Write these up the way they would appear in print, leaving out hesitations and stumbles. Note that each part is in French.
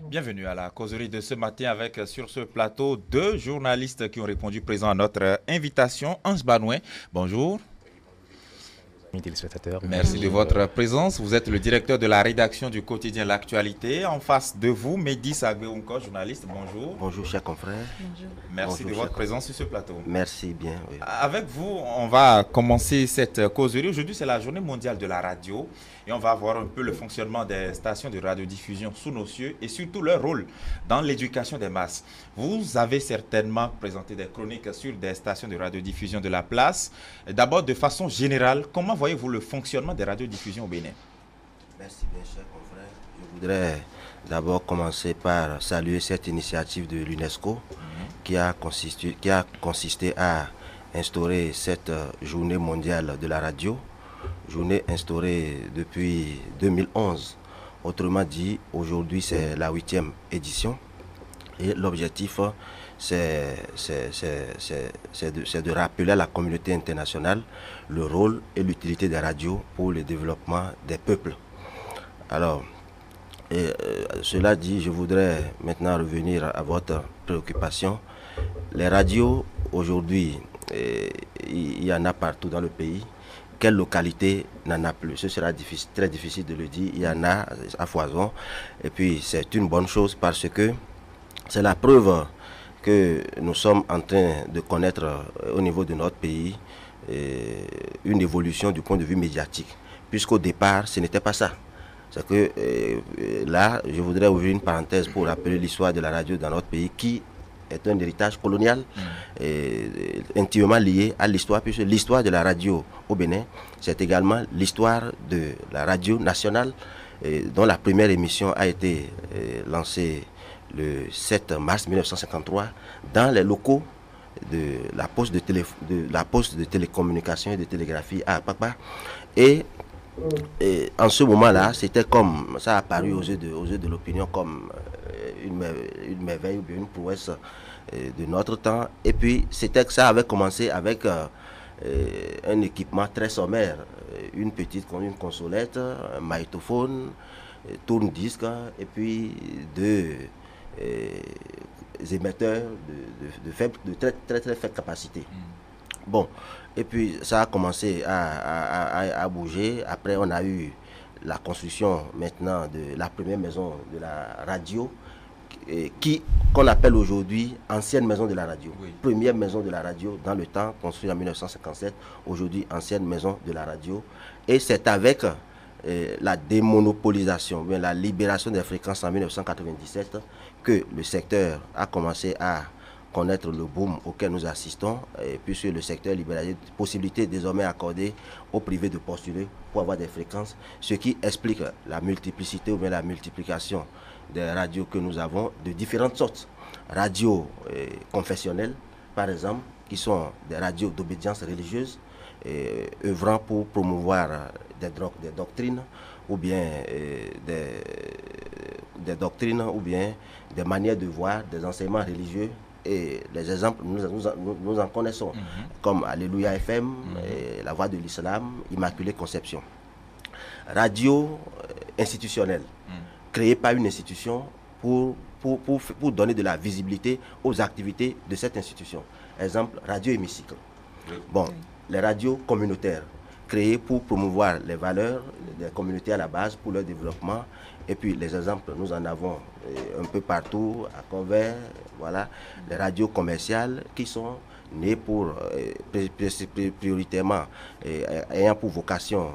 Bienvenue à la causerie de ce matin avec sur ce plateau deux journalistes qui ont répondu présents à notre invitation. Ange Banouin, bonjour. Téléspectateurs, merci de votre présence. Vous êtes le directeur de la rédaction du quotidien L'Actualité. En face de vous, Mehdi Sagbeounko, journaliste. Bonjour. Bonjour, chers confrères. Bonjour. Merci de votre présence sur ce plateau. Merci bien. Oui. Avec vous, on va commencer cette causerie. Aujourd'hui, c'est la journée mondiale de la radio et on va voir un peu le fonctionnement des stations de radiodiffusion sous nos cieux et surtout leur rôle dans l'éducation des masses. Vous avez certainement présenté des chroniques sur des stations de radiodiffusion de la place. D'abord, de façon générale, comment voyez-vous le fonctionnement des radiodiffusions au Bénin? Merci bien, chers confrères. Je voudrais d'abord commencer par saluer cette initiative de l'UNESCO qui a consisté à instaurer cette journée mondiale de la radio, journée instaurée depuis 2011. Autrement dit, aujourd'hui c'est la 8e édition et l'objectif c'est de rappeler à la communauté internationale le rôle et l'utilité des radios pour le développement des peuples. Alors, cela dit, je voudrais maintenant revenir à votre préoccupation. Les radios, aujourd'hui, il y en a partout dans le pays. Quelle localité n'en a plus? Ce sera très difficile de le dire. Il y en a à foison. Et puis, c'est une bonne chose parce que c'est la preuve que nous sommes en train de connaître au niveau de notre pays une évolution du point de vue médiatique. Puisqu'au départ, ce n'était pas ça. C'est que là, je voudrais ouvrir une parenthèse pour rappeler l'histoire de la radio dans notre pays qui est un héritage colonial intimement lié à l'histoire, puisque l'histoire de la radio au Bénin, c'est également l'histoire de la radio nationale dont la première émission a été lancée le 7 mars 1953 dans les locaux de la poste de télécommunication et de télégraphie à Apapa. Et en ce moment-là, c'était comme, ça a apparu aux yeux de l'opinion comme une merveille ou bien une prouesse de notre temps. Et puis, c'était que ça avait commencé avec un équipement très sommaire, une consolette, un magnétophone, tourne-disque, et puis deux émetteurs de très faible capacité. Bon, et puis ça a commencé à bouger. Après, on a eu la construction maintenant de la première maison de la radio, qu'on appelle aujourd'hui ancienne maison de la radio. Oui. Première maison de la radio dans le temps, construite en 1957, aujourd'hui ancienne maison de la radio. Et c'est avec la démonopolisation, bien la libération des fréquences en 1997, que le secteur a commencé à connaître le boom auquel nous assistons, puisque le secteur libéralisé, possibilité désormais accordée aux privés de postuler pour avoir des fréquences, ce qui explique la multiplicité ou bien la multiplication des radios que nous avons de différentes sortes. Radios confessionnelles, par exemple, qui sont des radios d'obédience religieuse, œuvrant pour promouvoir des doctrines ou bien des doctrines ou bien des manières de voir, des enseignements religieux. Et les exemples, nous en connaissons, comme Alléluia FM, La Voix de l'Islam, Immaculée Conception. Radio institutionnelle, créée par une institution pour donner de la visibilité aux activités de cette institution. Exemple, Radio Hémicycle. Bon, les radios communautaires, créées pour promouvoir les valeurs des communautés à la base pour leur développement. Et puis les exemples, nous en avons un peu partout, à Convert, voilà, les radios commerciales qui sont nées pour, prioritairement, ayant pour vocation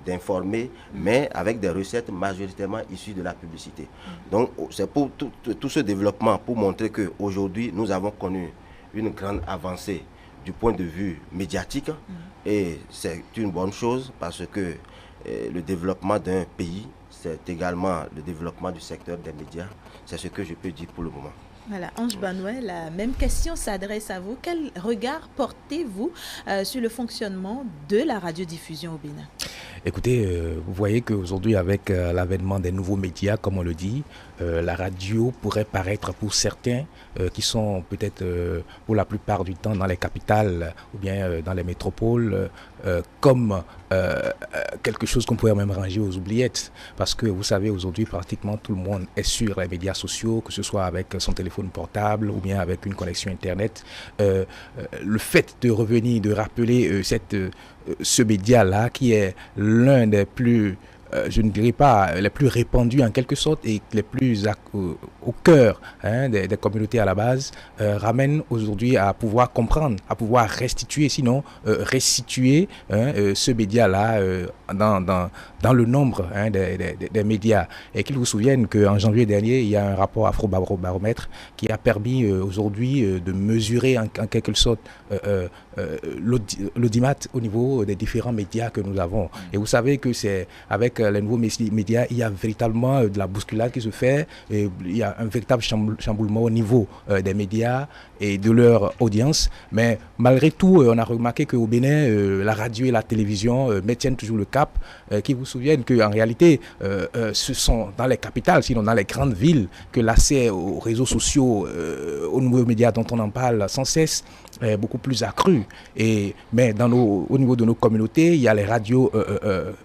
d'informer, mais avec des recettes majoritairement issues de la publicité. Donc c'est pour tout ce développement, pour montrer qu'aujourd'hui, nous avons connu une grande avancée du point de vue médiatique, et c'est une bonne chose parce que le développement d'un pays, c'est également le développement du secteur des médias. C'est ce que je peux dire pour le moment. Voilà, Ange Banouin, la même question s'adresse à vous. Quel regard portez-vous sur le fonctionnement de la radiodiffusion au Bénin? Écoutez, vous voyez qu'aujourd'hui, avec l'avènement des nouveaux médias, comme on le dit, la radio pourrait paraître pour certains qui sont peut-être pour la plupart du temps dans les capitales ou bien dans les métropoles comme quelque chose qu'on pourrait même ranger aux oubliettes. Parce que vous savez, aujourd'hui, pratiquement tout le monde est sur les médias sociaux, que ce soit avec son téléphone portable ou bien avec une connexion Internet. Le fait de revenir, de rappeler ce média-là qui est l'un des plus je ne dirais pas les plus répandus en quelque sorte et les plus au cœur des communautés à la base, ramène aujourd'hui à pouvoir comprendre, à pouvoir restituer, sinon restituer ce média-là dans le nombre des médias. Et qu'il vous souvienne qu'en janvier dernier, il y a un rapport Afrobaromètre qui a permis aujourd'hui de mesurer en quelque sorte l'audimat au niveau des différents médias que nous avons. Et vous savez que c'est avec les nouveaux médias, il y a véritablement de la bousculade qui se fait, et il y a un véritable chamboulement au niveau des médias et de leur audience. Mais malgré tout, on a remarqué qu'au Bénin, la radio et la télévision maintiennent toujours le cap, qui vous souviennent qu'en réalité, ce sont dans les capitales, sinon dans les grandes villes, que l'accès aux réseaux sociaux, aux nouveaux médias dont on en parle sans cesse, est beaucoup plus accru. Mais au niveau de nos communautés, il y a les radios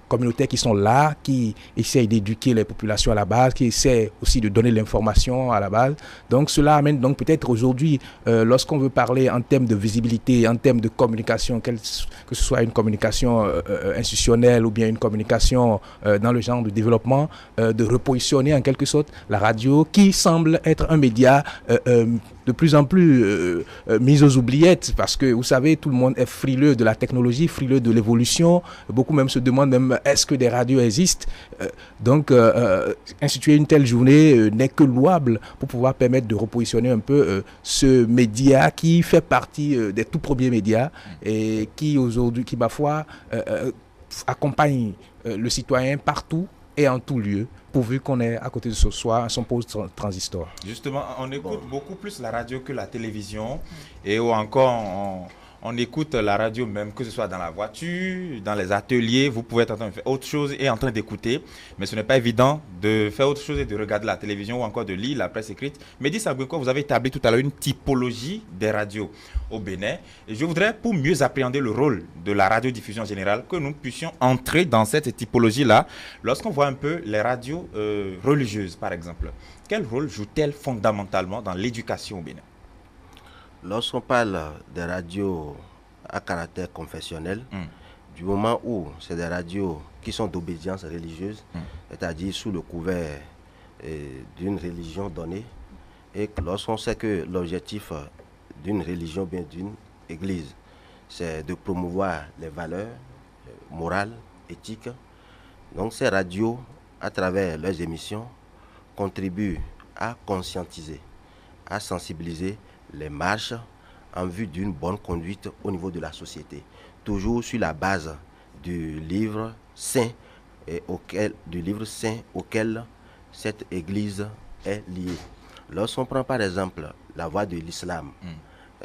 communautaires qui sont là, qui essayent d'éduquer les populations à la base, qui essaient aussi de donner l'information à la base. Donc cela amène donc peut-être aujourd'hui, lorsqu'on veut parler en termes de visibilité, en termes de communication, que ce soit une communication institutionnelle ou bien une communication dans le genre de développement, de repositionner en quelque sorte la radio qui semble être un média de plus en plus mis aux oubliettes, parce que vous savez, tout le monde est frileux de la technologie, frileux de l'évolution. Beaucoup même se demandent même est-ce que des radios existent. Donc instituer une telle journée n'est que louable pour pouvoir permettre de repositionner un peu ce média qui fait partie des tout premiers médias et qui aujourd'hui, qui ma foi accompagne le citoyen partout et en tout lieu, pourvu qu'on ait à côté de soi son poste transistor. Justement, on écoute beaucoup plus la radio que la télévision, et ou encore on écoute la radio même, que ce soit dans la voiture, dans les ateliers, vous pouvez être en train de faire autre chose et en train d'écouter, mais ce n'est pas évident de faire autre chose et de regarder la télévision ou encore de lire la presse écrite. Mehdi Sabouinko, vous avez établi tout à l'heure une typologie des radios au Bénin, et je voudrais, pour mieux appréhender le rôle de la radiodiffusion générale, que nous puissions entrer dans cette typologie-là. Lorsqu'on voit un peu les radios religieuses, par exemple, quel rôle jouent-elles fondamentalement dans l'éducation au Bénin? Lorsqu'on parle des radios à caractère confessionnel, du moment où c'est des radios qui sont d'obédience religieuse, c'est-à-dire sous le couvert d'une religion donnée, et lorsqu'on sait que l'objectif d'une religion, bien d'une église, c'est de promouvoir les valeurs morales, éthiques, donc ces radios, à travers leurs émissions, contribuent à conscientiser, à sensibiliser les marches en vue d'une bonne conduite au niveau de la société, toujours sur la base du livre saint auquel cette église est liée. Lorsqu'on prend par exemple la voie de l'islam,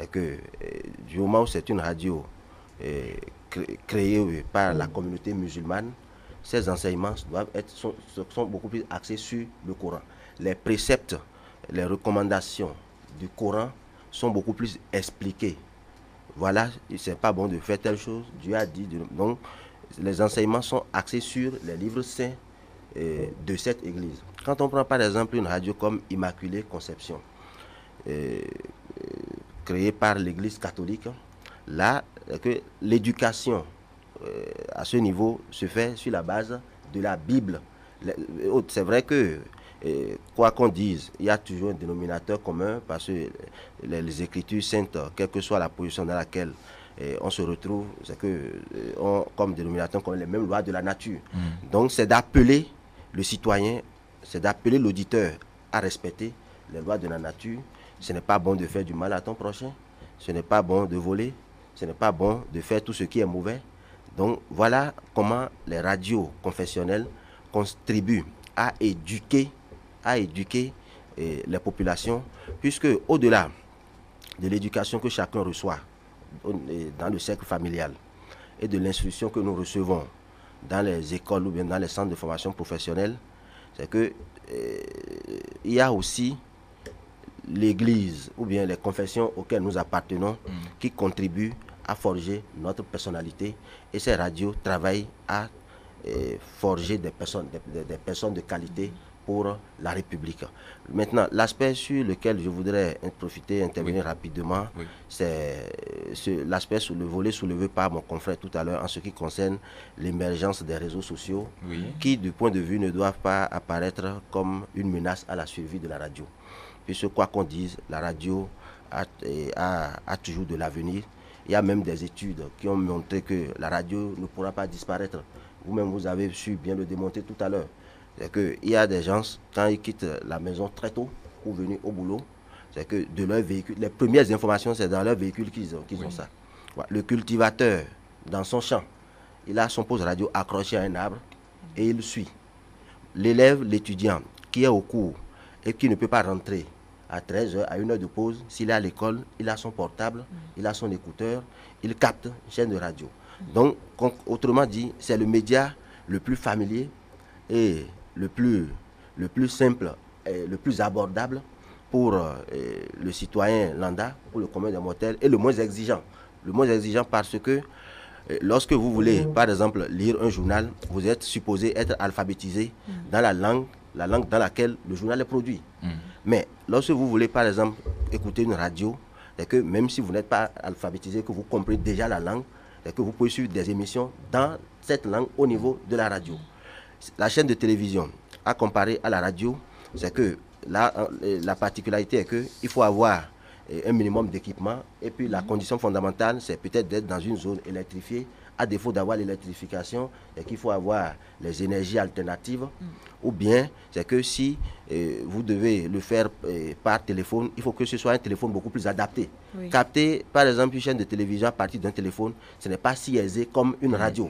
du moment où c'est une radio créée par la communauté musulmane, ces enseignements sont beaucoup plus axés sur le Coran. Les préceptes, les recommandations du Coran sont beaucoup plus expliqués. Voilà, c'est pas bon de faire telle chose, Dieu a dit. Donc, les enseignements sont axés sur les livres saints de cette église. Quand on prend par exemple une radio comme Immaculée Conception, créée par l'église catholique, là, que l'éducation à ce niveau se fait sur la base de la Bible. C'est vrai que quoi qu'on dise, il y a toujours un dénominateur commun, parce que les Écritures saintes, quelle que soit la position dans laquelle on se retrouve, c'est que comme dénominateur commun, les mêmes lois de la nature. Donc c'est d'appeler le citoyen, c'est d'appeler l'auditeur à respecter les lois de la nature. Ce n'est pas bon de faire du mal à ton prochain, ce n'est pas bon de voler, ce n'est pas bon de faire tout ce qui est mauvais. Donc voilà comment les radios confessionnelles contribuent à éduquer les populations, puisque au-delà de l'éducation que chacun reçoit dans le cercle familial et de l'instruction que nous recevons dans les écoles ou bien dans les centres de formation professionnelle, c'est que il y a aussi l'Église ou bien les confessions auxquelles nous appartenons qui contribuent à forger notre personnalité, et ces radios travaillent à forger des personnes de qualité pour la République. Maintenant, l'aspect sur lequel je voudrais intervenir rapidement, c'est l'aspect sur le volet soulevé par mon confrère tout à l'heure en ce qui concerne l'émergence des réseaux sociaux qui, du point de vue, ne doivent pas apparaître comme une menace à la survie de la radio. Puisque quoi qu'on dise, la radio a toujours de l'avenir. Il y a même des études qui ont montré que la radio ne pourra pas disparaître. Vous-même, vous avez su bien le démontrer tout à l'heure. C'est qu'il y a des gens, quand ils quittent la maison très tôt pour venir au boulot, c'est que de leur véhicule, les premières informations, c'est dans leur véhicule qu'ils ont ça. Le cultivateur, dans son champ, il a son poste radio accroché à un arbre et il suit. L'élève, l'étudiant qui est au cours et qui ne peut pas rentrer à 13h, à 1h de pause, s'il est à l'école, il a son portable, il a son écouteur, il capte une chaîne de radio. Donc, autrement dit, c'est le média le plus familier et le plus simple et le plus abordable pour le citoyen lambda, pour le commun des mortels, et le moins exigeant. Le moins exigeant parce que lorsque vous voulez, par exemple, lire un journal, vous êtes supposé être alphabétisé dans la langue dans laquelle le journal est produit. Mais lorsque vous voulez, par exemple, écouter une radio, c'est que même si vous n'êtes pas alphabétisé, que vous comprenez déjà la langue, c'est que vous pouvez suivre des émissions dans cette langue au niveau de la radio. La chaîne de télévision, à comparer à la radio, c'est que la particularité est qu'il faut avoir un minimum d'équipement, et puis la condition fondamentale, c'est peut-être d'être dans une zone électrifiée. À défaut d'avoir l'électrification, c'est qu'il faut avoir les énergies alternatives, ou bien c'est que si vous devez le faire par téléphone, il faut que ce soit un téléphone beaucoup plus adapté. Capter, par exemple, une chaîne de télévision à partir d'un téléphone, ce n'est pas si aisé comme une radio.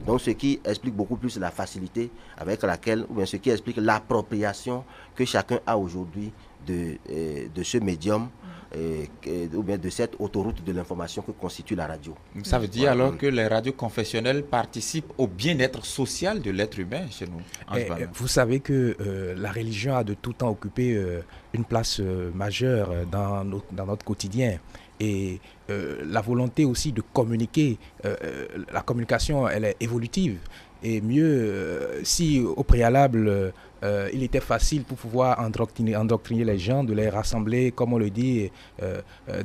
Donc, ce qui explique beaucoup plus la facilité avec laquelle, ou bien ce qui explique l'appropriation que chacun a aujourd'hui de ce médium, ou bien de cette autoroute de l'information que constitue la radio. Ça veut dire alors que les radios confessionnelles participent au bien-être social de l'être humain chez nous. Vous savez que la religion a de tout temps occupé une place majeure dans notre quotidien. Et la volonté aussi de communiquer, la communication, elle est évolutive. Et mieux, si au préalable, il était facile pour pouvoir endoctriner les gens, de les rassembler, comme on le dit,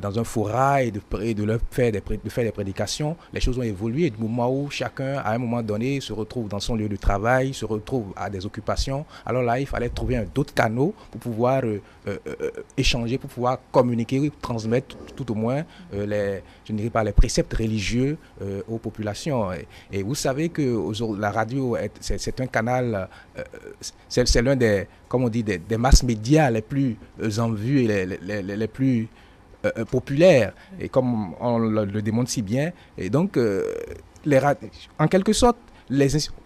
dans un forail, de leur faire des prédications. Les choses ont évolué du moment où chacun, à un moment donné, se retrouve dans son lieu de travail, se retrouve à des occupations. Alors là, il fallait trouver d'autres canaux pour pouvoir échanger, pour pouvoir communiquer, transmettre tout au moins je ne dirais pas les préceptes religieux aux populations. Et vous savez que la radio, c'est un canal, c'est l'un des, comme on dit, des masses médias les plus en vue et les plus populaires, et comme on le démontre si bien. Et donc, en quelque sorte,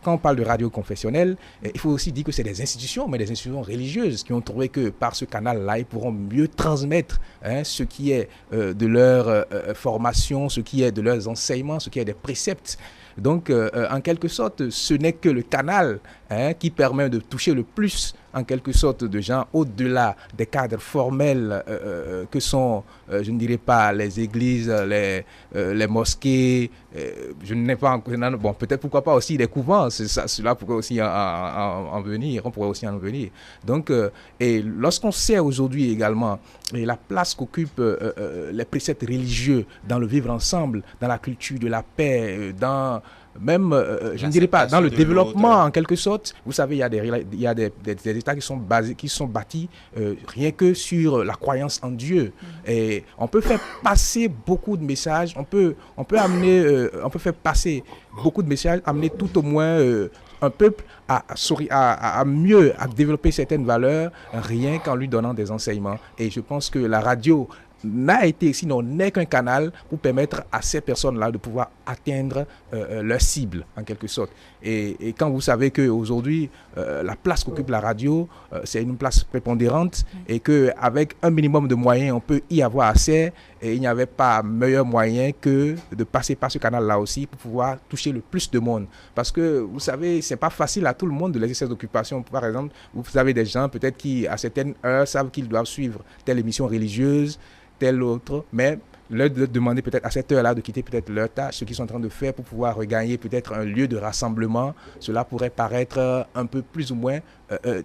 quand on parle de radio confessionnelle, il faut aussi dire que c'est des institutions, mais des institutions religieuses qui ont trouvé que par ce canal-là, ils pourront mieux transmettre ce qui est de leur formation, ce qui est de leurs enseignements, ce qui est des préceptes. Donc, en quelque sorte, ce n'est que le canal qui permet de toucher le plus, en quelque sorte, de gens au-delà des cadres formels que sont, je ne dirais pas, les églises, les mosquées, je n'ai pas encore, bon, peut-être pourquoi pas aussi des couvents, cela pourrait aussi en venir, on pourrait aussi en venir. Donc, et lorsqu'on sait aujourd'hui également la place qu'occupent les préceptes religieux dans le vivre ensemble, dans la culture de la paix, dans même, je ne dirais pas, dans le développement en quelque sorte. Vous savez, il y a des États qui sont bâtis rien que sur la croyance en Dieu. Et on peut faire passer beaucoup de messages, on peut faire passer beaucoup de messages, amener tout au moins un peuple à mieux à développer certaines valeurs, rien qu'en lui donnant des enseignements. Et je pense que la radio n'a été, sinon n'est qu'un canal pour permettre à ces personnes-là de pouvoir atteindre leur cible, en quelque sorte. Et quand vous savez qu'aujourd'hui, la place qu'occupe la radio, c'est une place prépondérante et qu'avec un minimum de moyens, on peut y avoir accès. Et il n'y avait pas meilleur moyen que de passer par ce canal-là aussi pour pouvoir toucher le plus de monde. Parce que, vous savez, c'est pas facile à tout le monde de laisser ses occupations. Par exemple, vous avez des gens peut-être qui, à certaines heures, savent qu'ils doivent suivre telle émission religieuse, telle autre, mais leur demander peut-être à cette heure-là de quitter peut-être leur tâche, ce qu'ils sont en train de faire pour pouvoir regagner peut-être un lieu de rassemblement, cela pourrait paraître un peu plus ou moins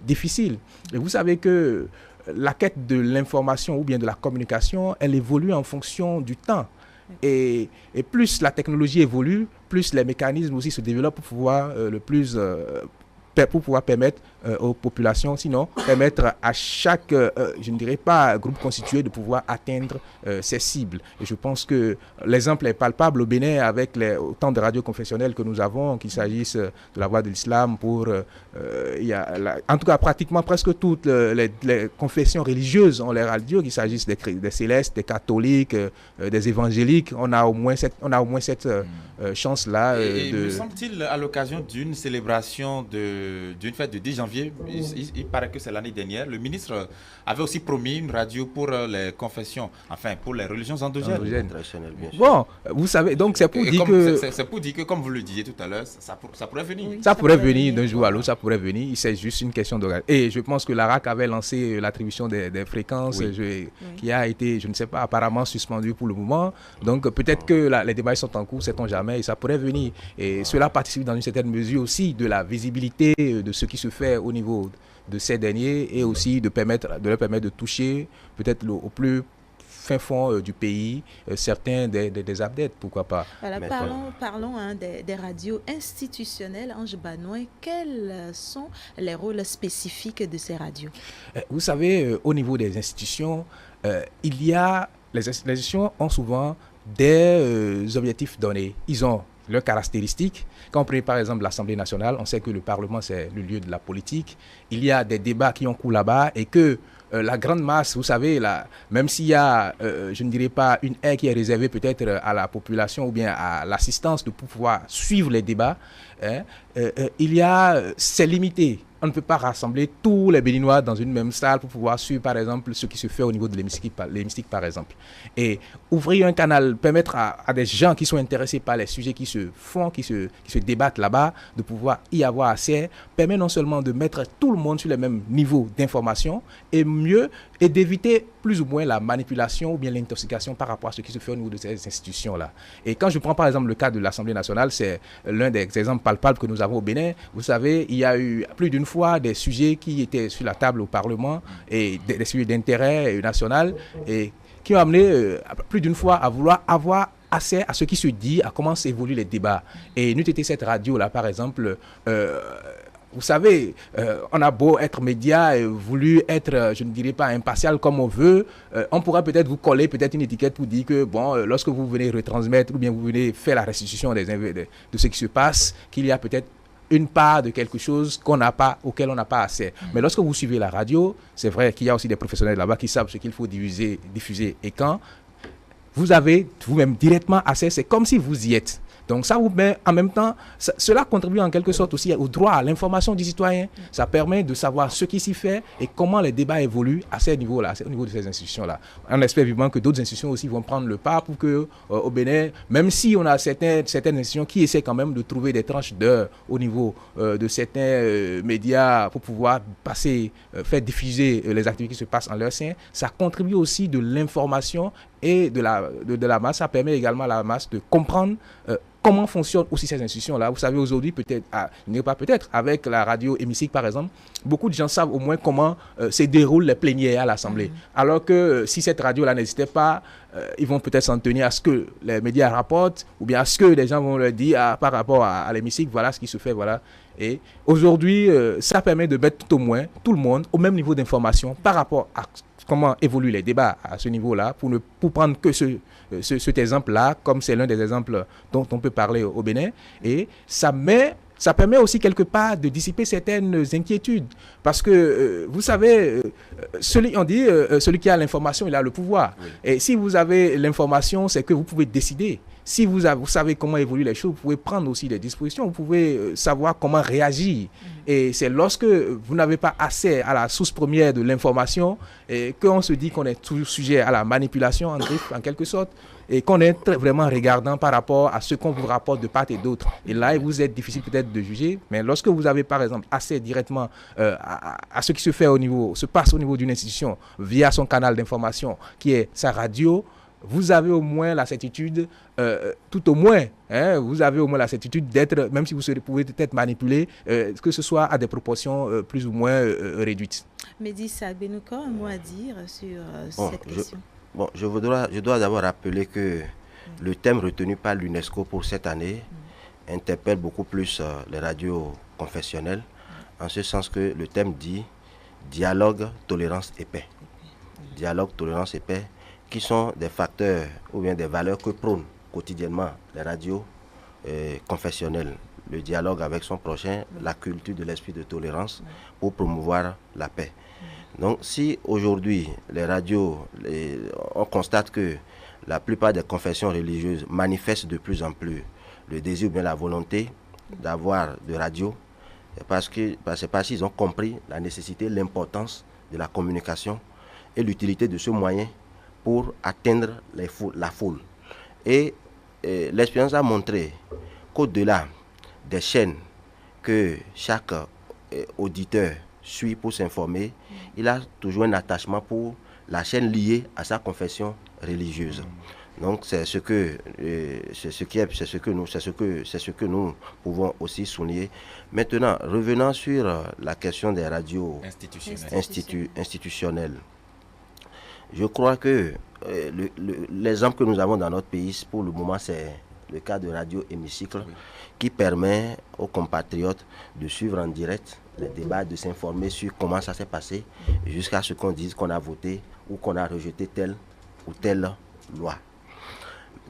difficile. Et vous savez que la quête de l'information ou bien de la communication, elle évolue en fonction du temps. Et plus la technologie évolue, plus les mécanismes aussi se développent pour pouvoir pour pouvoir permettre aux populations, sinon permettre à chaque, je ne dirais pas groupe constitué, de pouvoir atteindre ses cibles. Et je pense que l'exemple est palpable au Bénin avec autant de radios confessionnelles que nous avons, qu'il s'agisse de la Voix de l'Islam, en tout cas pratiquement presque toutes les confessions religieuses ont les radios, qu'il s'agisse des célestes, des catholiques, des évangéliques. On a au moins cette chance-là. Me semble-t-il, à l'occasion d'une célébration d'une fête du 10 janvier, il paraît que c'est l'année dernière, le ministre avait aussi promis une radio pour les confessions, enfin pour les religions endogènes. Bon, vous savez, donc c'est pour dire que... C'est pour dire que, comme vous le disiez tout à l'heure, ça pourrait venir. Oui, ça pourrait venir d'un jour à l'autre, ça pourrait venir, c'est juste une question de... Et je pense que l'ARAC avait lancé l'attribution des fréquences, qui a été, je ne sais pas, apparemment suspendue pour le moment. Donc peut-être que les débats sont en cours, sait-on jamais, et ça pourrait venir. Et cela participe dans une certaine mesure aussi de la visibilité de ce qui se fait au niveau de ces derniers et aussi de leur permettre de toucher peut-être au plus fin fond du pays certains des adeptes, pourquoi pas. Voilà, parlons des radios institutionnelles. Ange Banoin, quels sont les rôles spécifiques de ces radios? Vous savez, au niveau des institutions, les institutions ont souvent des objectifs donnés. Ils ont leurs caractéristiques. Quand on prend par exemple l'Assemblée nationale, on sait que le Parlement, c'est le lieu de la politique. Il y a des débats qui ont cours là-bas et que la grande masse, vous savez, même s'il y a, je ne dirais pas une aire qui est réservée peut-être à la population ou bien à l'assistance pour pouvoir suivre les débats, c'est limité. On ne peut pas rassembler tous les Béninois dans une même salle pour pouvoir suivre, par exemple, ce qui se fait au niveau de l'hémicycle, par exemple. Et ouvrir un canal, permettre à des gens qui sont intéressés par les sujets qui se font, qui se débattent là-bas, de pouvoir y avoir accès, permet non seulement de mettre tout le monde sur le même niveau d'information, et d'éviter plus ou moins la manipulation ou bien l'intoxication par rapport à ce qui se fait au niveau de ces institutions-là. Et quand je prends par exemple le cas de l'Assemblée nationale, c'est l'un des exemples palpables que nous avons au Bénin. Vous savez, il y a eu plus d'une fois des sujets qui étaient sur la table au Parlement et des sujets d'intérêt national et qui ont amené plus d'une fois à vouloir avoir accès à ce qui se dit, à comment s'évoluent les débats. Et n'eût été cette radio-là, par exemple... vous savez, on a beau être média et voulu être, je ne dirais pas impartial comme on veut, on pourrait peut-être vous coller peut-être une étiquette pour dire que, bon, lorsque vous venez retransmettre ou bien vous venez faire la restitution de ce qui se passe, qu'il y a peut-être une part de quelque chose auquel on n'a pas accès. Mais lorsque vous suivez la radio, c'est vrai qu'il y a aussi des professionnels là-bas qui savent ce qu'il faut diffuser et quand. Vous avez vous-même directement accès, c'est comme si vous y êtes. Donc ça vous met en même temps, cela contribue en quelque sorte aussi au droit à l'information du citoyen. Ça permet de savoir ce qui s'y fait et comment les débats évoluent à ce niveau-là, au niveau de ces institutions-là. On espère vivement que d'autres institutions aussi vont prendre le pas pour que au Bénin, même si on a certaines institutions qui essaient quand même de trouver des tranches d'heures au niveau de certains médias pour pouvoir faire diffuser les activités qui se passent en leur sein, ça contribue aussi de l'information et de la masse. Ça permet également à la masse de comprendre comment fonctionnent aussi ces institutions-là. Vous savez, aujourd'hui, avec la radio hémicycle, par exemple, beaucoup de gens savent au moins comment se déroulent les plénières à l'Assemblée. Alors que si cette radio-là n'existait pas, ils vont peut-être s'en tenir à ce que les médias rapportent ou bien à ce que les gens vont leur dire par rapport à l'hémicycle, voilà ce qui se fait, voilà. Et aujourd'hui, ça permet de mettre tout le monde au même niveau d'information par rapport à comment évoluent les débats à ce niveau-là, pour prendre que cet exemple-là, comme c'est l'un des exemples dont on peut parler au Bénin. Et ça permet aussi quelque part de dissiper certaines inquiétudes. Parce que, vous savez, celui qui a l'information, il a le pouvoir. Oui. Et si vous avez l'information, c'est que vous pouvez décider. si vous savez comment évoluent les choses, vous pouvez prendre aussi des dispositions, vous pouvez savoir comment réagir. Et c'est lorsque vous n'avez pas accès à la source première de l'information et qu'on se dit qu'on est toujours sujet à la manipulation en quelque sorte, et qu'on est vraiment regardant par rapport à ce qu'on vous rapporte de part et d'autre. Et là, il vous est difficile peut-être de juger, mais lorsque vous avez par exemple accès directement à ce qui se passe au niveau d'une institution via son canal d'information qui est sa radio, vous avez au moins la certitude, vous avez au moins la certitude d'être, même si vous pouvez peut-être manipuler, que ce soit à des proportions plus ou moins réduites. Mehdi Sagbenouka, un mot à dire sur cette question? Je dois d'abord rappeler que le thème retenu par l'UNESCO pour cette année interpelle beaucoup plus les radios confessionnelles, en ce sens que le thème dit dialogue, tolérance et paix. Dialogue, tolérance et paix, qui sont des facteurs ou bien des valeurs que prônent quotidiennement les radios confessionnelles. Le dialogue avec son prochain, la culture de l'esprit de tolérance pour promouvoir la paix. Donc si aujourd'hui les radios, on constate que la plupart des confessions religieuses manifestent de plus en plus le désir ou bien la volonté d'avoir de radio, c'est parce qu'ils ont compris la nécessité, l'importance de la communication et l'utilité de ce moyen pour atteindre la foule. Et l'expérience a montré qu'au-delà des chaînes que chaque auditeur suit pour s'informer, il a toujours un attachement pour la chaîne liée à sa confession religieuse. Donc c'est ce que nous pouvons aussi souligner. Maintenant, revenant sur la question des radios institutionnelles. Je crois que l'exemple que nous avons dans notre pays, pour le moment, c'est le cas de Radio Hémicycle, qui permet aux compatriotes de suivre en direct les débats, de s'informer sur comment ça s'est passé, jusqu'à ce qu'on dise qu'on a voté ou qu'on a rejeté telle ou telle loi.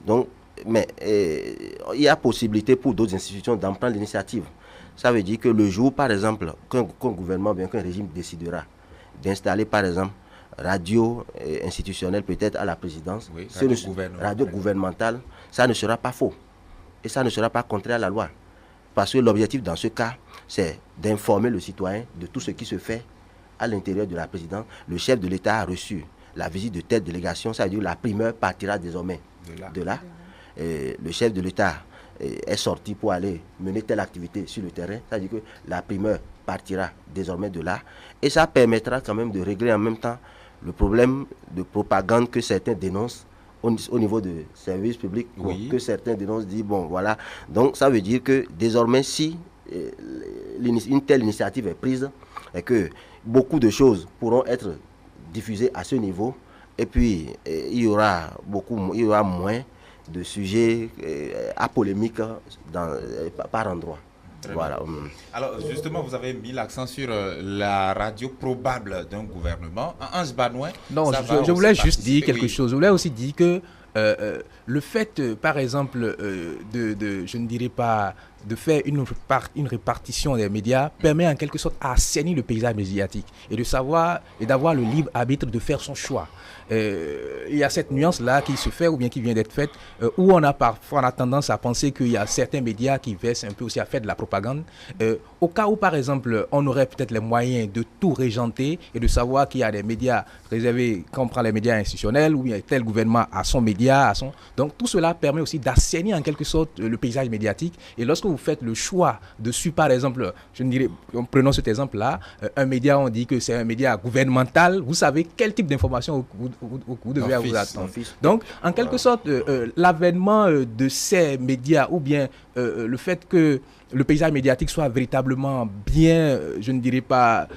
Donc, mais il y a possibilité pour d'autres institutions d'en prendre l'initiative. Ça veut dire que le jour, par exemple, qu'un gouvernement, bien qu'un régime décidera d'installer, par exemple, radio institutionnelle peut-être à la présidence, radio gouvernementale, ça ne sera pas faux. Et ça ne sera pas contraire à la loi. Parce que l'objectif dans ce cas, c'est d'informer le citoyen de tout ce qui se fait à l'intérieur de la présidence. Le chef de l'État a reçu la visite de telle délégation, ça veut dire que la primeur partira désormais de là. Le chef de l'État est sorti pour aller mener telle activité sur le terrain, ça veut dire que la primeur partira désormais de là. Et ça permettra quand même de régler en même temps le problème de propagande que certains dénoncent au niveau de services publics, que certains dénoncent, disent bon voilà. Donc ça veut dire que désormais si une telle initiative est prise et que beaucoup de choses pourront être diffusées à ce niveau, et puis il y aura moins de sujets à polémique par endroit. Voilà. Alors justement, vous avez mis l'accent sur la radio probable d'un gouvernement. Ange Banouin, non, je voulais juste dire quelque chose. Je voulais aussi dire que le fait, par exemple, je ne dirais pas, de faire une répartition des médias permet en quelque sorte d'assainir le paysage médiatique et de savoir et d'avoir le libre arbitre de faire son choix. Il y a cette nuance-là qui se fait ou bien qui vient d'être faite, où on a tendance à penser qu'il y a certains médias qui versent un peu aussi à faire de la propagande. Au cas où, par exemple, on aurait peut-être les moyens de tout régenter et de savoir qu'il y a des médias réservés, quand on prend les médias institutionnels, ou bien tel gouvernement a son média, donc tout cela permet aussi d'assainir en quelque sorte le paysage médiatique. Et lorsque vous faites le choix de suivre, par exemple, prenons cet exemple-là, un média, on dit que c'est un média gouvernemental, vous savez quel type d'information vous devez vous attendre. Donc, en quelque sorte, l'avènement de ces médias ou bien le fait que le paysage médiatique soit véritablement bien, je ne dirais pas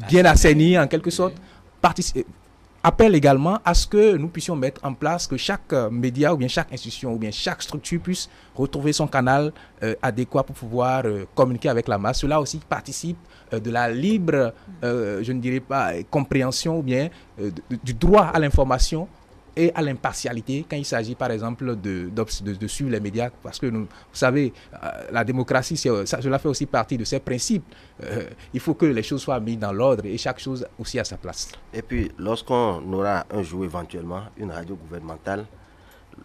bien assaini en quelque sorte, appelle également à ce que nous puissions mettre en place que chaque média ou bien chaque institution ou bien chaque structure puisse retrouver son canal adéquat pour pouvoir communiquer avec la masse. Cela aussi participe de la libre, je ne dirais pas compréhension ou bien du droit à l'information et à l'impartialité quand il s'agit par exemple de suivre les médias, parce que vous savez, la démocratie, cela fait aussi partie de ses principes. Il faut que les choses soient mises dans l'ordre et chaque chose aussi à sa place. Et puis lorsqu'on aura un jour éventuellement une radio gouvernementale,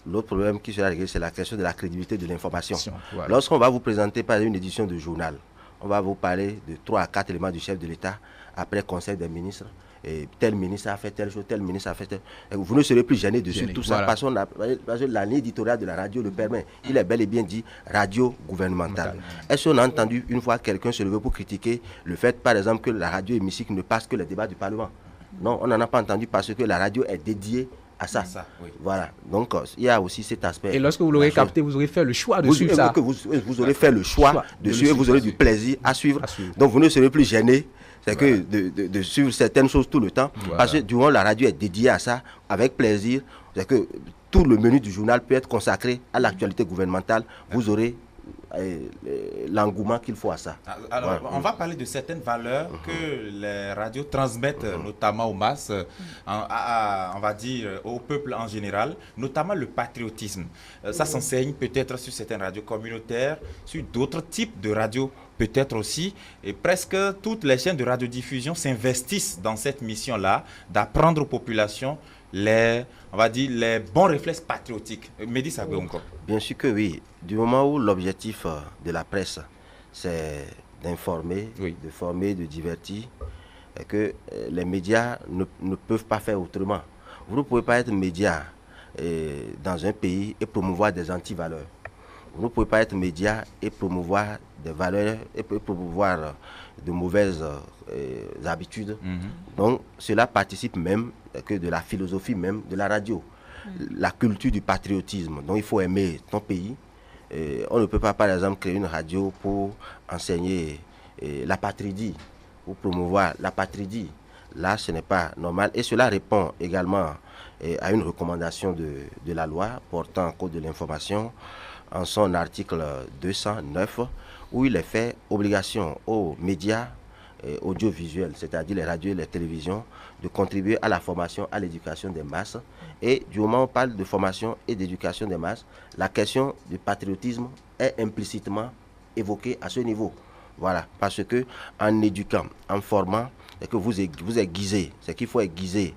l'autre problème qui sera réglé, c'est la question de la crédibilité de l'information. Voilà. Lorsqu'on va vous présenter par une édition de journal, on va vous parler de 3 à 4 éléments du chef de l'État, après conseil des ministres, et tel ministre a fait telle chose, tel ministre a fait telle... Et vous ne serez plus gêné dessus, tout ça, parce que la ligne éditoriale de la radio le permet. Il est bel et bien dit radio gouvernementale. Est-ce qu'on a entendu une fois quelqu'un se lever pour critiquer le fait, par exemple, que la radio hémicycle ne passe que les débats du Parlement? Non, on n'en a pas entendu parce que la radio est dédiée à ça. Oui. Voilà. Donc, il y a aussi cet aspect. Et lorsque vous l'aurez capté, vous aurez fait le choix de suivre ça. Vous aurez fait le choix de suivre, vous aurez du plaisir à suivre. Donc, vous ne serez plus gêné. C'est que de suivre certaines choses tout le temps. Voilà. Parce que du moment où la radio est dédiée à ça, avec plaisir, c'est que tout le menu du journal peut être consacré à l'actualité gouvernementale. Vous aurez l'engouement qu'il faut à ça. Alors, on va parler de certaines valeurs que les radios transmettent, notamment aux masses, on va dire au peuple en général, notamment le patriotisme. Ça s'enseigne peut-être sur certaines radios communautaires, sur d'autres types de radios peut-être aussi, et presque toutes les chaînes de radiodiffusion s'investissent dans cette mission-là, d'apprendre aux populations on va dire, les bons réflexes patriotiques. Mehdi Sabé encore. Bien sûr que oui. Du moment où l'objectif de la presse, c'est d'informer, de former, de divertir, et que les médias ne peuvent pas faire autrement. Vous ne pouvez pas être média dans un pays et promouvoir des antivaleurs. Vous ne pouvez pas être média et promouvoir des valeurs et promouvoir de mauvaises habitudes. Donc, cela participe même que de la philosophie même de la radio. La culture du patriotisme. Donc, il faut aimer ton pays. On ne peut pas, par exemple, créer une radio pour enseigner la patridie, pour promouvoir la patridie. Là, ce n'est pas normal. Et cela répond également à une recommandation de la loi portant code de l'information en son article 209, où il est fait obligation aux médias audiovisuels, c'est-à-dire les radios et les télévisions, de contribuer à la formation, à l'éducation des masses. Et du moment où on parle de formation et d'éducation des masses, la question du patriotisme est implicitement évoquée à ce niveau. Voilà, parce que en éduquant, en formant, et que vous aiguisez, c'est qu'il faut aiguiser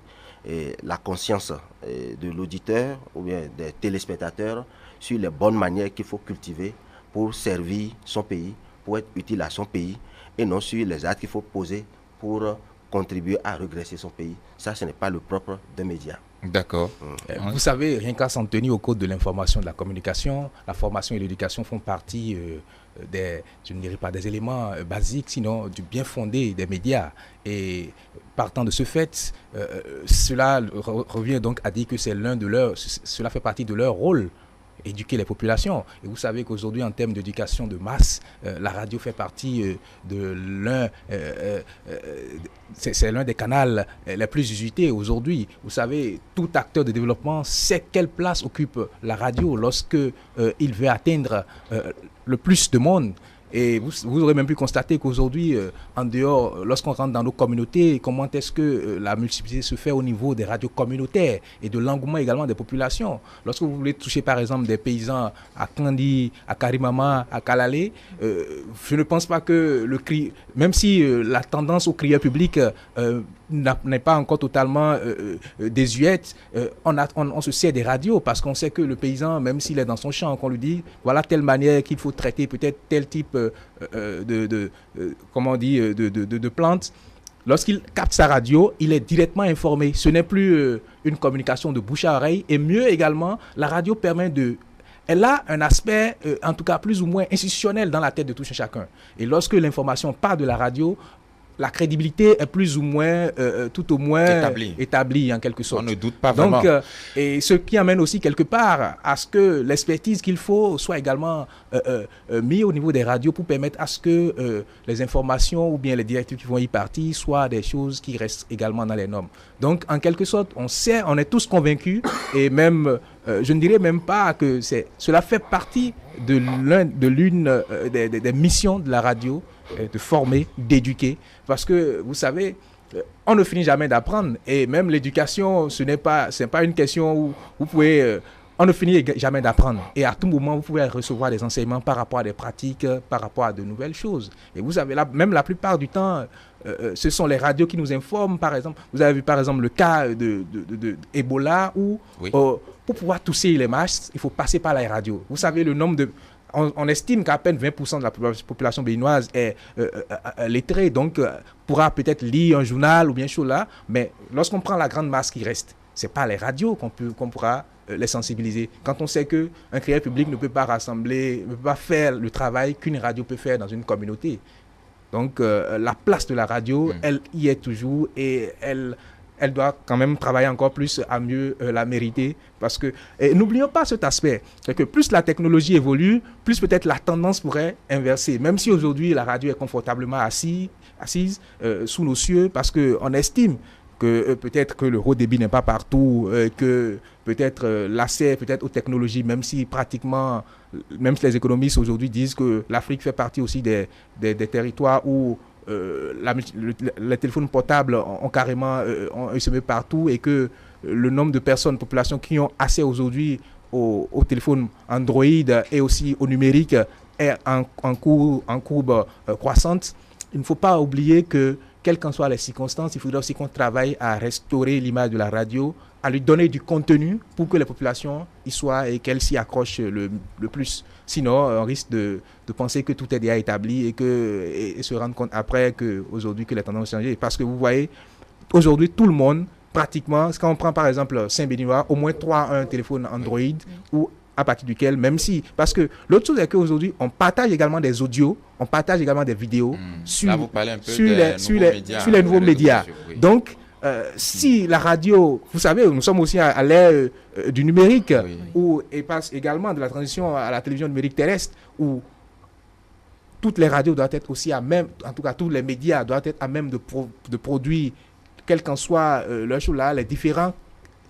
la conscience de l'auditeur ou bien des téléspectateurs sur les bonnes manières qu'il faut cultiver pour servir son pays, pour être utile à son pays, et non sur les actes qu'il faut poser pour contribuer à regresser son pays. Ça, ce n'est pas le propre d'un média. D'accord. Vous savez, rien qu'à s'en tenir au code de l'information et de la communication, la formation et l'éducation font partie je ne dirais pas des éléments basiques, sinon du bien fondé des médias. Et partant de ce fait, cela revient donc à dire que cela fait partie de leur rôle, éduquer les populations. Et vous savez qu'aujourd'hui, en termes d'éducation de masse, la radio fait partie c'est l'un des canaux les plus usités aujourd'hui. Vous savez, tout acteur de développement sait quelle place occupe la radio lorsque il veut atteindre le plus de monde. Et vous aurez même pu constater qu'aujourd'hui, en dehors, lorsqu'on rentre dans nos communautés, comment est-ce que la multiplicité se fait au niveau des radios communautaires et de l'engouement également des populations. Lorsque vous voulez toucher par exemple des paysans à Kandi, à Karimama, à Kalale, je ne pense pas que le cri, même si la tendance au crieur public n'est pas encore totalement désuète, on se sert des radios parce qu'on sait que le paysan, même s'il est dans son champ, qu'on lui dit voilà telle manière qu'il faut traiter peut-être tel type de plantes, lorsqu'il capte sa radio, il est directement informé. Ce n'est plus une communication de bouche à oreille. Et mieux également, la radio permet elle a un aspect, en tout cas plus ou moins institutionnel dans la tête de tout chacun. Et lorsque l'information part de la radio, la crédibilité est plus ou moins, tout au moins établie en quelque sorte. On ne doute pas vraiment. Donc, et ce qui amène aussi quelque part à ce que l'expertise qu'il faut soit également mise au niveau des radios pour permettre à ce que les informations ou bien les directives qui vont y partir soient des choses qui restent également dans les normes. Donc, en quelque sorte, on est tous convaincus et même, je ne dirais même pas que cela fait partie de l'une des missions de la radio, de former, d'éduquer, parce que vous savez, on ne finit jamais d'apprendre et même l'éducation, ce n'est pas une question où vous pouvez, on ne finit jamais d'apprendre et à tout moment vous pouvez recevoir des enseignements par rapport à des pratiques, par rapport à de nouvelles choses. Et vous savez, même la plupart du temps, ce sont les radios qui nous informent, par exemple. Vous avez vu, par exemple, le cas de Ebola où, pour pouvoir tousser les masses, il faut passer par la radio. Vous savez, le nombre de... On estime qu'à peine 20% de la population béninoise est lettrée, donc pourra peut-être lire un journal ou bien chose là, mais lorsqu'on prend la grande masse qui reste, ce n'est pas les radios qu'on pourra les sensibiliser. Quand on sait qu'un crieur public ne peut pas rassembler, ne peut pas faire le travail qu'une radio peut faire dans une communauté. Donc la place de la radio, elle y est toujours et elle doit quand même travailler encore plus à mieux la mériter. Parce que, n'oublions pas cet aspect, c'est que plus la technologie évolue, plus peut-être la tendance pourrait inverser. Même si aujourd'hui la radio est confortablement assise sous nos cieux, parce qu'on estime que peut-être que le haut débit n'est pas partout, que peut-être l'accès peut-être aux technologies, même si pratiquement, même si les économistes aujourd'hui disent que l'Afrique fait partie aussi des territoires où les téléphones portables ont carrément ont semé partout et que le nombre de personnes, populations qui ont accès aujourd'hui aux téléphones Android et aussi au numérique est en courbe croissante. Il ne faut pas oublier que, quelles qu'en soient les circonstances, il faudra aussi qu'on travaille à restaurer l'image de la radio, à lui donner du contenu pour que les populations y soient et qu'elles s'y accrochent le plus. Sinon, on risque de penser que tout est déjà établi et se rendre compte après qu'aujourd'hui que les tendances ont changé. Parce que vous voyez, aujourd'hui, tout le monde, pratiquement, quand on prend par exemple Saint-Béninois, au moins 3 a un téléphone Android ou à partir duquel, même si... Parce que l'autre chose est qu'aujourd'hui, on partage également des audios, on partage également des vidéos sur les nouveaux médias. Oui. Donc, si la radio, vous savez, nous sommes aussi à l'ère du numérique, où et passe également de la transition à la télévision numérique terrestre, où toutes les radios doivent être aussi à même, en tout cas tous les médias doivent être à même de produire, quel qu'en soit leur chose là, les différents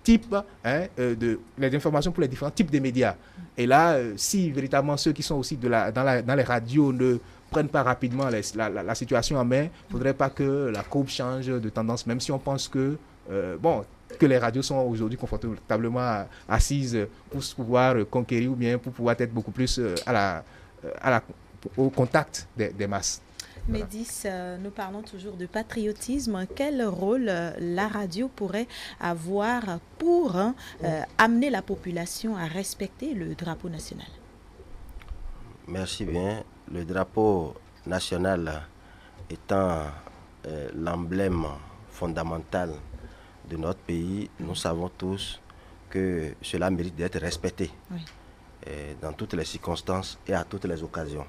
types, les informations pour les différents types de médias. Et là, si véritablement ceux qui sont aussi dans les radios ne prennent pas rapidement la situation en main, il ne faudrait pas que la courbe change de tendance, même si on pense que, que les radios sont aujourd'hui confortablement assises pour pouvoir conquérir ou bien pour pouvoir être beaucoup plus au contact des masses. Médis, nous parlons toujours de patriotisme. Quel rôle la radio pourrait avoir pour amener la population à respecter le drapeau national? Merci bien. Le drapeau national étant l'emblème fondamental de notre pays, nous savons tous que cela mérite d'être respecté dans toutes les circonstances et à toutes les occasions.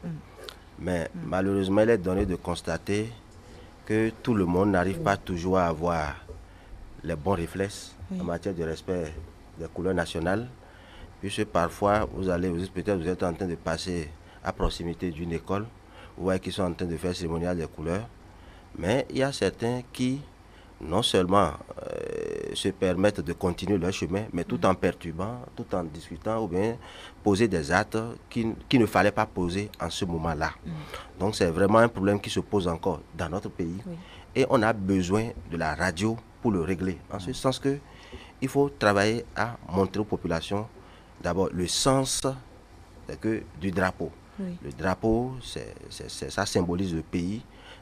Mais malheureusement, il est donné de constater que tout le monde n'arrive pas toujours à avoir les bons réflexes en matière de respect des couleurs nationales, puisque parfois, vous êtes en train de passer à proximité d'une école, vous voyez qu'ils sont en train de faire cérémonial des couleurs, mais il y a certains qui, non seulement se permettent de continuer leur chemin, mais tout en perturbant, tout en discutant, ou bien poser des actes qu'il ne fallait pas poser en ce moment-là. Donc c'est vraiment un problème qui se pose encore dans notre pays. Et on a besoin de la radio pour le régler. En ce sens que il faut travailler à montrer aux populations d'abord le sens du drapeau. Le drapeau, ça symbolise le pays.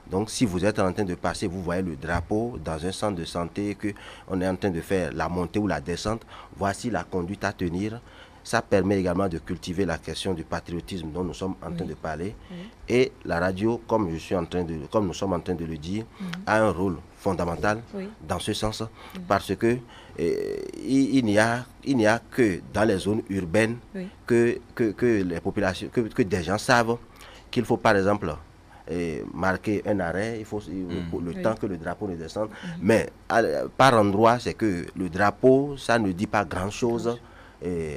Donc, si vous êtes en train de passer, vous voyez le drapeau dans un centre de santé, qu'on est en train de faire la montée ou la descente, voici la conduite à tenir. Ça permet également de cultiver la question du patriotisme dont nous sommes en train de parler. Et la radio, comme nous sommes en train de le dire, a un rôle fondamental dans ce sens, parce que il n'y a que dans les zones urbaines que les populations, que des gens savent qu'il faut par exemple marquer un arrêt, il faut le temps que le drapeau ne descende. Mais par endroit, c'est que le drapeau, ça ne dit pas grand-chose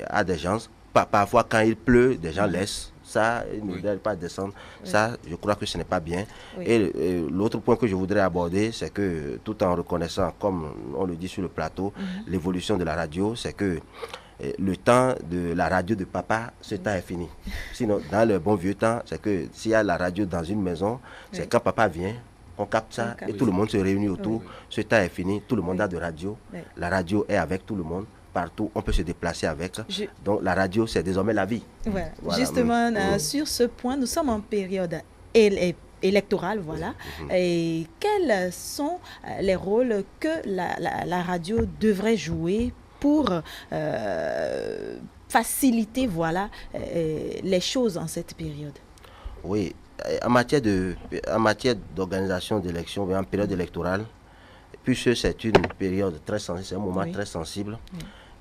à des gens. Parfois, quand il pleut, des gens laissent ça, ils ne doivent pas descendre. Ça, je crois que ce n'est pas bien. Et l'autre point que je voudrais aborder, c'est que tout en reconnaissant, comme on le dit sur le plateau, l'évolution de la radio, c'est que le temps de la radio de papa, ce temps est fini. Sinon, dans le bon vieux temps, c'est que s'il y a la radio dans une maison, c'est quand papa vient, on capte ça et tout le monde se réunit autour. Ce temps est fini, tout le monde a de radio. La radio est avec tout le monde. Partout, on peut se déplacer avec. Donc la radio, c'est désormais la vie. Voilà. Justement, sur ce point, nous sommes en période électorale, voilà. Et quels sont les rôles que la radio devrait jouer pour faciliter, voilà, les choses en cette période? Oui, en matière d'organisation d'élections, en période électorale, puisque c'est une période très sensible, c'est un moment très sensible,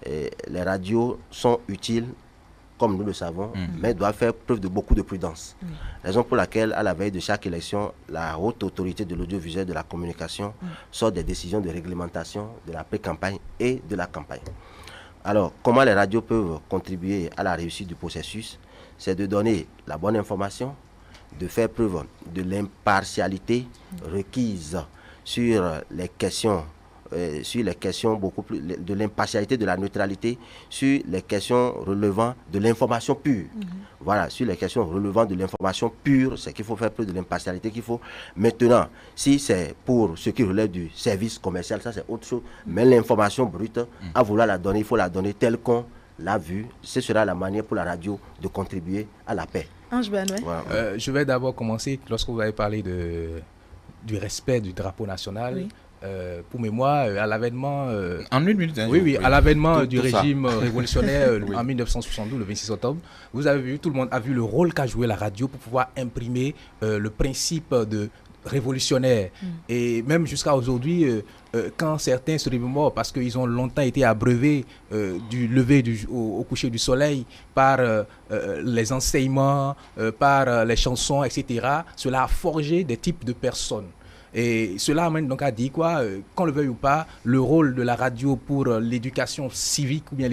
et les radios sont utiles, comme nous le savons, mais doivent faire preuve de beaucoup de prudence. Raison pour laquelle, à la veille de chaque élection, la haute autorité de l'audiovisuel de la communication sort des décisions de réglementation de la pré-campagne et de la campagne. Alors, comment les radios peuvent contribuer à la réussite du processus? C'est de donner la bonne information, de faire preuve de l'impartialité requise sur les questions beaucoup plus, de l'impartialité, de la neutralité, sur les questions relevant de l'information pure. Voilà, sur les questions relevant de l'information pure, c'est qu'il faut faire preuve de l'impartialité qu'il faut. Maintenant, si c'est pour ce qui relève du service commercial, ça c'est autre chose, mais l'information brute, à vouloir la donner, il faut la donner telle qu'on l'a vue. Ce sera la manière pour la radio de contribuer à la paix. Ange Benoît. Voilà. Je vais d'abord commencer, lorsque vous avez parlé du respect du drapeau national. Oui. Pour mémoire, à l'avènement en une minute, à l'avènement du tout régime révolutionnaire en 1972, le 26 octobre, vous avez vu, tout le monde a vu le rôle qu'a joué la radio pour pouvoir imprimer le principe de révolutionnaire. Et même jusqu'à aujourd'hui, quand certains se remémorent parce qu'ils ont longtemps été abreuvés du lever au coucher du soleil par les enseignements, par les chansons, etc., cela a forgé des types de personnes. Et cela amène donc à dire quoi, qu'on le veuille ou pas, le rôle de la radio pour l'éducation civique ou bien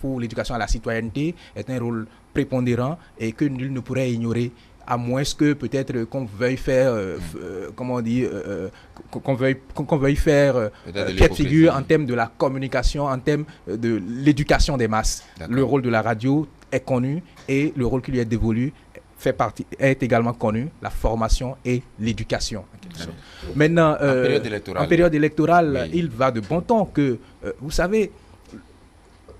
pour l'éducation à la citoyenneté est un rôle prépondérant et que nul ne pourrait ignorer, à moins que peut-être qu'on veuille faire, qu'on veuille faire pied de figure en termes de la communication, en termes de l'éducation des masses. Le rôle de la radio est connu et le rôle qui lui est dévolu est également connu, la formation et l'éducation. Maintenant, en période électorale, il va de bon ton que, vous savez,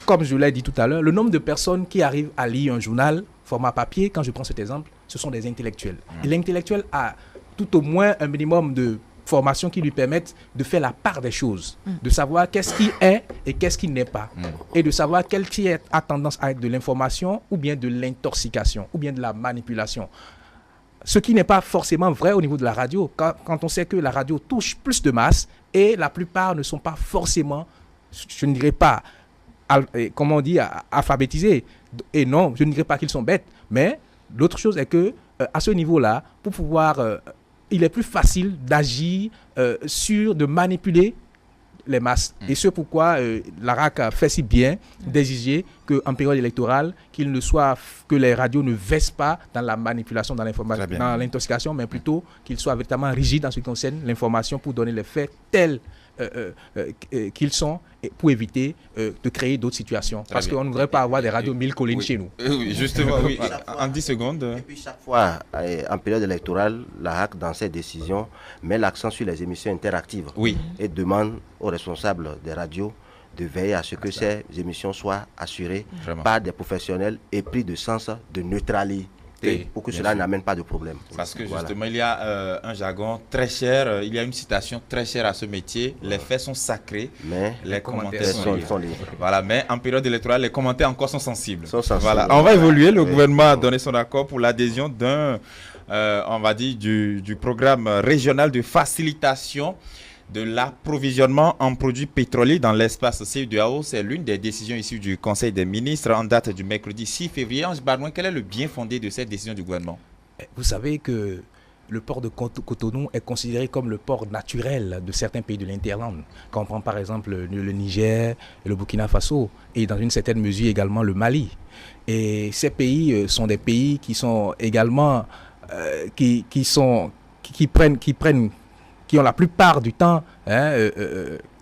comme je l'ai dit tout à l'heure, le nombre de personnes qui arrivent à lire un journal, format papier, quand je prends cet exemple, ce sont des intellectuels. Et l'intellectuel a tout au moins un minimum de formation qui lui permettent de faire la part des choses, de savoir qu'est-ce qui est et qu'est-ce qui n'est pas, et de savoir quel qui a tendance à être de l'information ou bien de l'intoxication ou bien de la manipulation. Ce qui n'est pas forcément vrai au niveau de la radio, quand on sait que la radio touche plus de masse et la plupart ne sont pas forcément, je ne dirais pas, comment on dit, alphabétisés. Et non, je ne dirais pas qu'ils sont bêtes, mais l'autre chose est que à ce niveau-là, pour pouvoir il est plus facile d'agir de manipuler les masses. Et c'est pourquoi l'ARAC fait si bien d'exiger qu'en période électorale, que les radios ne versent pas dans la manipulation, dans l'information, dans l'intoxication, mais plutôt qu'ils soient véritablement rigides en ce qui concerne l'information pour donner les faits tels qu'ils sont, pour éviter de créer d'autres situations. Parce qu'on ne voudrait pas avoir des radios 1000 collines chez nous. Oui, justement, oui. En 10 secondes. Et puis chaque fois, en période électorale, la HAC, dans ses décisions, met l'accent sur les émissions interactives et demande aux responsables des radios de veiller à ce que ces émissions soient assurées par des professionnels épris de sens de neutralité. Pour que cela n'amène pas de problème. Parce que justement, il y a un jargon très cher, il y a une citation très chère à ce métier. Les faits sont sacrés, mais les commentaires sont libres. Voilà, mais en période électorale, les commentaires encore sont sensibles. Voilà. On va évoluer. Le gouvernement a donné son accord pour l'adhésion on va dire, du programme régional de facilitation de l'approvisionnement en produits pétroliers dans l'espace CEDEAO. C'est l'une des décisions issues du Conseil des ministres en date du mercredi 6 février. Ange Benoît, quel est le bien fondé de cette décision du gouvernement? Vous savez que le port de Cotonou est considéré comme le port naturel de certains pays de l'Interland. Quand on prend par exemple le Niger, le Burkina Faso et dans une certaine mesure également le Mali. Et ces pays sont des pays qui sont également qui ont la plupart du temps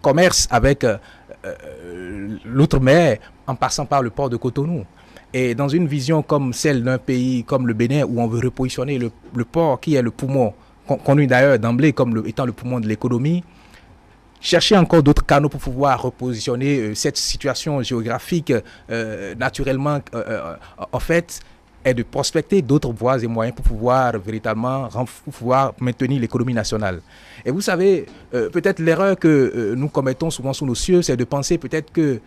commerce avec l'outre-mer en passant par le port de Cotonou. Et dans une vision comme celle d'un pays comme le Bénin où on veut repositionner le port qui est le poumon, connu d'ailleurs d'emblée comme étant le poumon de l'économie, chercher encore d'autres canaux pour pouvoir repositionner cette situation géographique naturellement en fait est de prospecter d'autres voies et moyens pour pouvoir véritablement pour pouvoir maintenir l'économie nationale. Et vous savez, peut-être l'erreur que nous commettons souvent sous nos cieux, c'est de penser peut-être que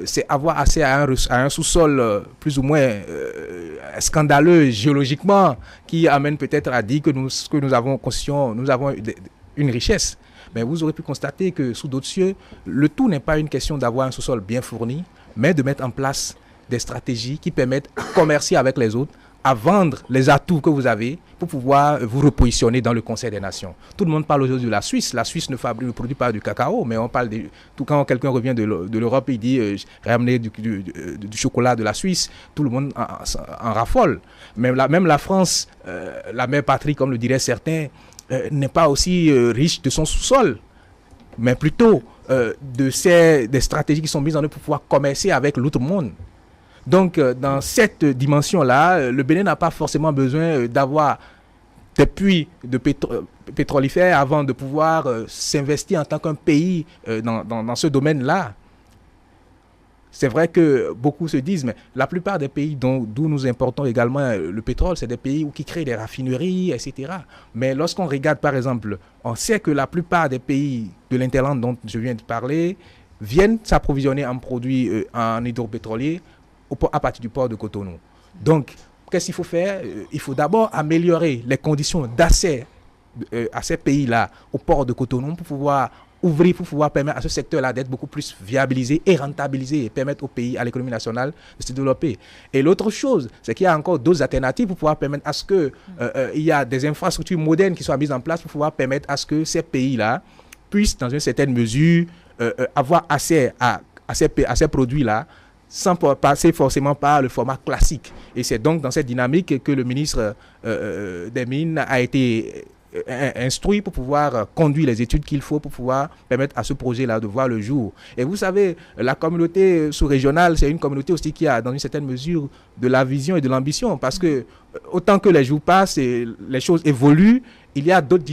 c'est avoir accès à un sous-sol plus ou moins scandaleux géologiquement qui amène peut-être à dire que nous avons une richesse. Mais vous aurez pu constater que sous d'autres cieux, le tout n'est pas une question d'avoir un sous-sol bien fourni, mais de mettre en place des stratégies qui permettent à commercer avec les autres, à vendre les atouts que vous avez pour pouvoir vous repositionner dans le Conseil des Nations. Tout le monde parle aujourd'hui de la Suisse. La Suisse ne produit pas du cacao, mais on parle tout quand quelqu'un revient de l'Europe, il dit ramener du chocolat de la Suisse. Tout le monde en raffole. Même la France, la mère patrie, comme le diraient certains, n'est pas aussi riche de son sous-sol, mais plutôt des stratégies qui sont mises en œuvre pour pouvoir commercer avec l'autre monde. Donc, dans cette dimension-là, le Bénin n'a pas forcément besoin d'avoir des puits de pétrolifères avant de pouvoir s'investir en tant qu'un pays dans ce domaine-là. C'est vrai que beaucoup se disent, mais la plupart des pays d'où nous importons également le pétrole, c'est des pays qui créent des raffineries, etc. Mais lorsqu'on regarde, par exemple, on sait que la plupart des pays de l'Interland dont je viens de parler viennent s'approvisionner en produits en hydropétrolier à partir du port de Cotonou. Donc, qu'est-ce qu'il faut faire? Il faut d'abord améliorer les conditions d'accès à ces pays-là au port de Cotonou pour pouvoir ouvrir, pour pouvoir permettre à ce secteur-là d'être beaucoup plus viabilisé et rentabilisé et permettre au pays, à l'économie nationale de se développer. Et l'autre chose, c'est qu'il y a encore d'autres alternatives pour pouvoir permettre à ce que il y a des infrastructures modernes qui soient mises en place pour pouvoir permettre à ce que ces pays-là puissent, dans une certaine mesure, avoir accès à ces produits-là sans passer forcément par le format classique. Et c'est donc dans cette dynamique que le ministre des Mines a été instruit pour pouvoir conduire les études qu'il faut pour pouvoir permettre à ce projet-là de voir le jour. Et vous savez, la communauté sous-régionale, c'est une communauté aussi qui a, dans une certaine mesure, de la vision et de l'ambition, parce que autant que les jours passent et les choses évoluent, il y a d'autres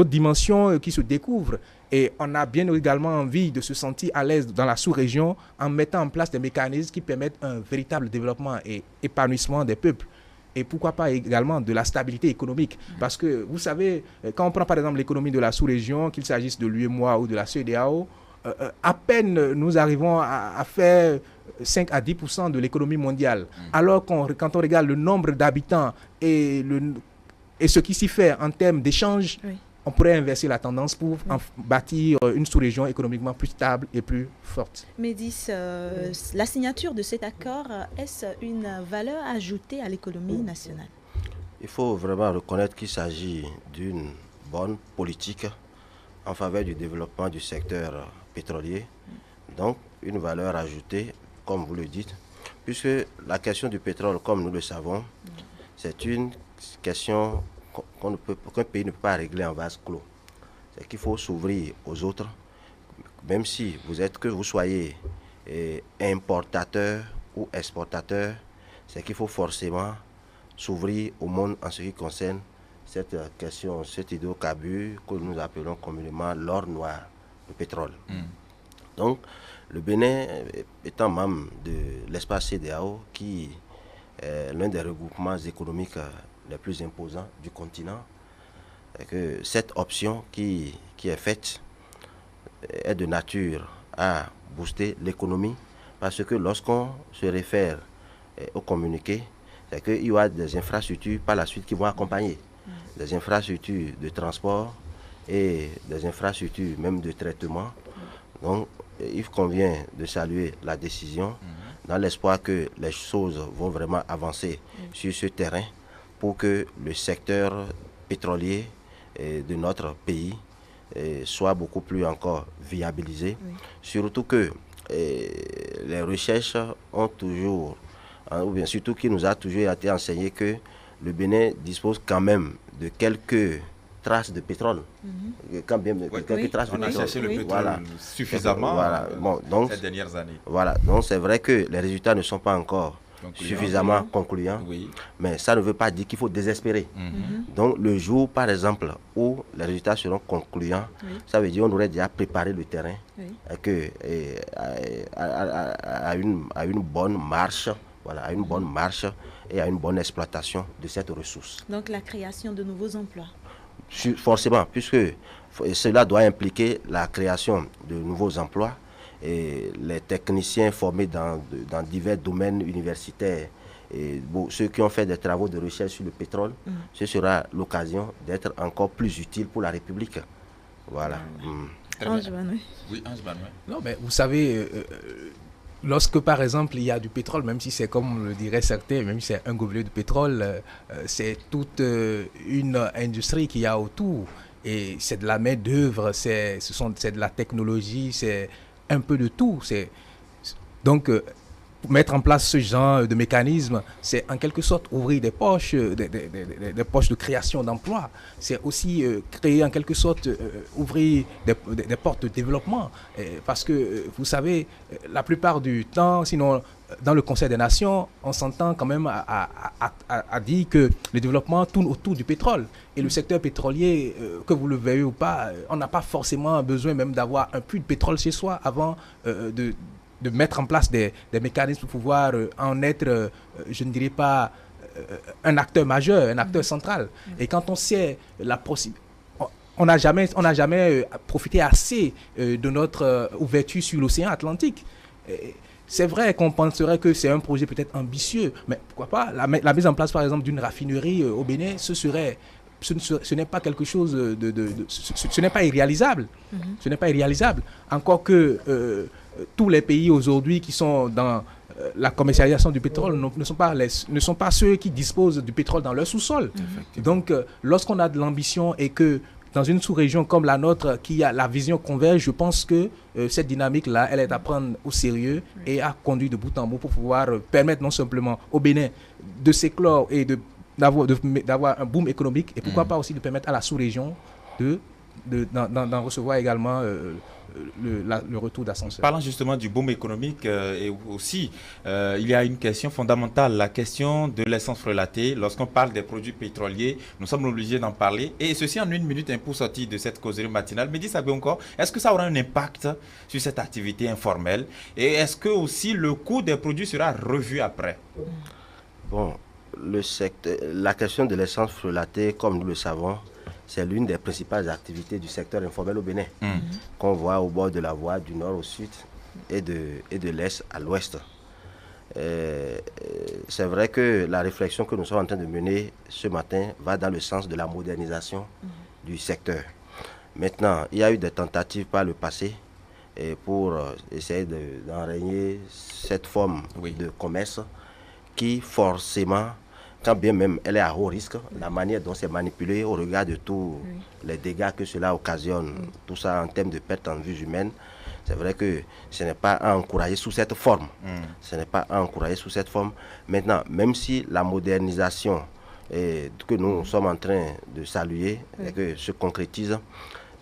dimensions qui se découvrent. Et on a bien également envie de se sentir à l'aise dans la sous-région en mettant en place des mécanismes qui permettent un véritable développement et épanouissement des peuples. Et pourquoi pas également de la stabilité économique. Parce que, vous savez, quand on prend par exemple l'économie de la sous-région, qu'il s'agisse de l'UEMOA ou de la CEDEAO, à peine nous arrivons à faire 5 à 10% de l'économie mondiale. Alors quand on regarde le nombre d'habitants et ce qui s'y fait en termes d'échanges, oui, on pourrait inverser la tendance pour bâtir une sous-région économiquement plus stable et plus forte. Médis, la signature de cet accord, est-ce une valeur ajoutée à l'économie nationale? Il faut vraiment reconnaître qu'il s'agit d'une bonne politique en faveur du développement du secteur pétrolier. Donc, une valeur ajoutée, comme vous le dites, puisque la question du pétrole, comme nous le savons, c'est une question qu'un pays ne peut pas régler en vase clos. C'est qu'il faut s'ouvrir aux autres, même si vous soyez importateur ou exportateur, c'est qu'il faut forcément s'ouvrir au monde en ce qui concerne cette question, cet hydrocarbure que nous appelons communément l'or noir, le pétrole. Donc, le Bénin étant membre de l'espace CEDEAO, qui est l'un des regroupements économiques les plus imposants du continent, et que cette option qui est faite est de nature à booster l'économie, parce que lorsqu'on se réfère au communiqué, c'est qu'il y aura des infrastructures par la suite qui vont accompagner, des infrastructures de transport et des infrastructures même de traitement. Donc il convient de saluer la décision dans l'espoir que les choses vont vraiment avancer sur ce terrain, pour que le secteur pétrolier de notre pays soit beaucoup plus encore viabilisé. Surtout que les recherches ont toujours, ou bien surtout qu'il nous a toujours été enseigné que le Bénin dispose quand même de quelques traces de pétrole. Quand bien, quelques traces de pétrole. On a cherché le pétrole suffisamment donc, ces dernières années. Voilà, donc c'est vrai que les résultats ne sont pas encore suffisamment concluant, mais ça ne veut pas dire qu'il faut désespérer. Donc le jour, par exemple, où les résultats seront concluants, ça veut dire qu'on aurait déjà préparé le terrain à une bonne marche, voilà, à une bonne marche, et à une bonne exploitation de cette ressource. Donc la création de nouveaux emplois. Forcément, puisque cela doit impliquer la création de nouveaux emplois et les techniciens formés dans divers domaines universitaires. Et ceux qui ont fait des travaux de recherche sur le pétrole, ce sera l'occasion d'être encore plus utile pour la République. Voilà. Ange-Banoui. Oui, Ange-Banoui. Non, mais vous savez, lorsque par exemple il y a du pétrole, même si c'est comme le diraient certains, même si c'est un gobelet de pétrole, c'est toute une industrie qu'il y a autour. Et c'est de la main-d'œuvre, c'est de la technologie, c'est un peu de tout. Donc, mettre en place ce genre de mécanisme, c'est en quelque sorte ouvrir des poches, des poches de création d'emplois. C'est aussi créer en quelque sorte, ouvrir des portes de développement. Parce que, vous savez, la plupart du temps, sinon dans le Conseil des Nations, on s'entend quand même à dire que le développement tourne autour du pétrole. Et le secteur pétrolier, que vous le veuillez ou pas, on n'a pas forcément besoin même d'avoir un puits de pétrole chez soi avant de mettre en place des mécanismes pour pouvoir en être, je ne dirais pas un acteur majeur, un acteur central. Et quand on sait la possibilité, on n'a jamais profité assez de notre ouverture sur l'océan Atlantique. C'est vrai qu'on penserait que c'est un projet peut-être ambitieux, mais pourquoi pas la mise en place par exemple d'une raffinerie au Bénin, ce n'est pas quelque chose ce n'est pas irréalisable. Ce n'est pas irréalisable. Encore que tous les pays aujourd'hui qui sont dans la commercialisation du pétrole ne sont pas ceux qui disposent du pétrole dans leur sous-sol. Donc, lorsqu'on a de l'ambition et que dans une sous-région comme la nôtre, qui a la vision converge, je pense que cette dynamique-là, elle est à prendre au sérieux et à conduire de bout en bout pour pouvoir permettre non simplement au Bénin de s'éclore et d'avoir un boom économique et pourquoi pas aussi de permettre à la sous-région d'en recevoir également le retour d'ascenseur. Parlant justement du boom économique et aussi, il y a une question fondamentale, la question de l'essence frelatée. Lorsqu'on parle des produits pétroliers, nous sommes obligés d'en parler. Et ceci en une minute, pour sortir de cette causerie matinale. Mais dis ça encore, est-ce que ça aura un impact sur cette activité informelle? Et est-ce que aussi le coût des produits sera revu après? Bon, la question de l'essence frelatée, comme nous le savons, c'est l'une des principales activités du secteur informel au Bénin, qu'on voit au bord de la voie du nord au sud et de l'est à l'ouest. C'est vrai que la réflexion que nous sommes en train de mener ce matin va dans le sens de la modernisation du secteur. Maintenant, il y a eu des tentatives par le passé pour essayer d'enrayer cette forme de commerce qui forcément, quand bien même elle est à haut risque, la manière dont c'est manipulé au regard de tous les dégâts que cela occasionne, tout ça en termes de perte en vie humaine, c'est vrai que ce n'est pas à encourager sous cette forme. Ce n'est pas à encourager sous cette forme. Maintenant, même si la modernisation que nous sommes en train de saluer et que se concrétise,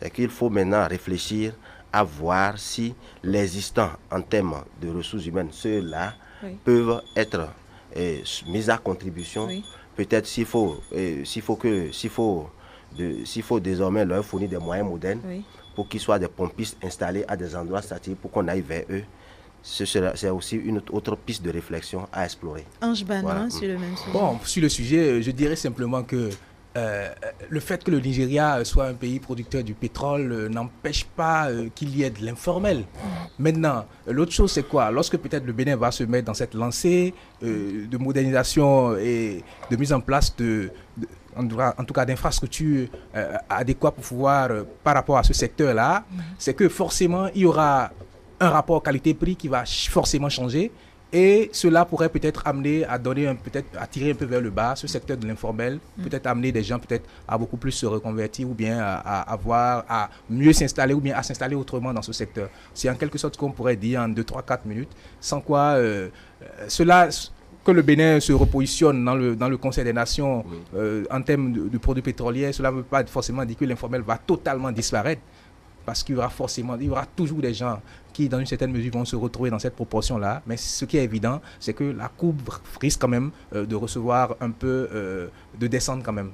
c'est qu'il faut maintenant réfléchir à voir si l'existant en termes de ressources humaines, ceux-là peuvent être mise à contribution. Peut-être s'il faut désormais leur fournir des moyens modernes pour qu'ils soient des pompistes installés à des endroits stratégiques pour qu'on aille vers eux. C'est aussi une autre piste de réflexion à explorer. Ange-Banoui, sur le même sujet. Bon, sur le sujet, je dirais simplement que le fait que le Nigeria soit un pays producteur du pétrole n'empêche pas qu'il y ait de l'informel. Maintenant, l'autre chose c'est quoi? Lorsque peut-être le Bénin va se mettre dans cette lancée de modernisation et de mise en place en tout cas d'infrastructures adéquates pour pouvoir, par rapport à ce secteur-là, c'est que forcément il y aura un rapport qualité-prix qui va forcément changer. Et cela pourrait peut-être amener à à tirer un peu vers le bas ce secteur de l'informel, peut-être amener des gens peut-être à beaucoup plus se reconvertir ou bien à mieux s'installer ou bien à s'installer autrement dans ce secteur. C'est en quelque sorte ce qu'on pourrait dire en 2, 3, 4 minutes, sans quoi que le Bénin se repositionne dans le Conseil des Nations en termes de produits pétroliers, cela ne veut pas forcément dire que l'informel va totalement disparaître. Parce qu'il y aura toujours des gens qui, dans une certaine mesure, vont se retrouver dans cette proportion-là. Mais ce qui est évident, c'est que la courbe risque quand même de recevoir un peu, de descendre quand même.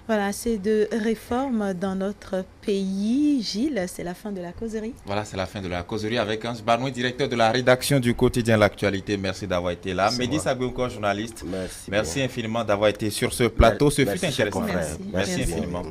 Voilà, c'est de réformes dans notre pays. Gilles, c'est la fin de la causerie. Voilà, c'est la fin de la causerie avec Hans Banoui, directeur de la rédaction du quotidien L'Actualité. Merci d'avoir été là. Mehdi Sabiounko, journaliste. Merci infiniment d'avoir été sur ce plateau. Ce fut intéressant. Merci. Merci infiniment.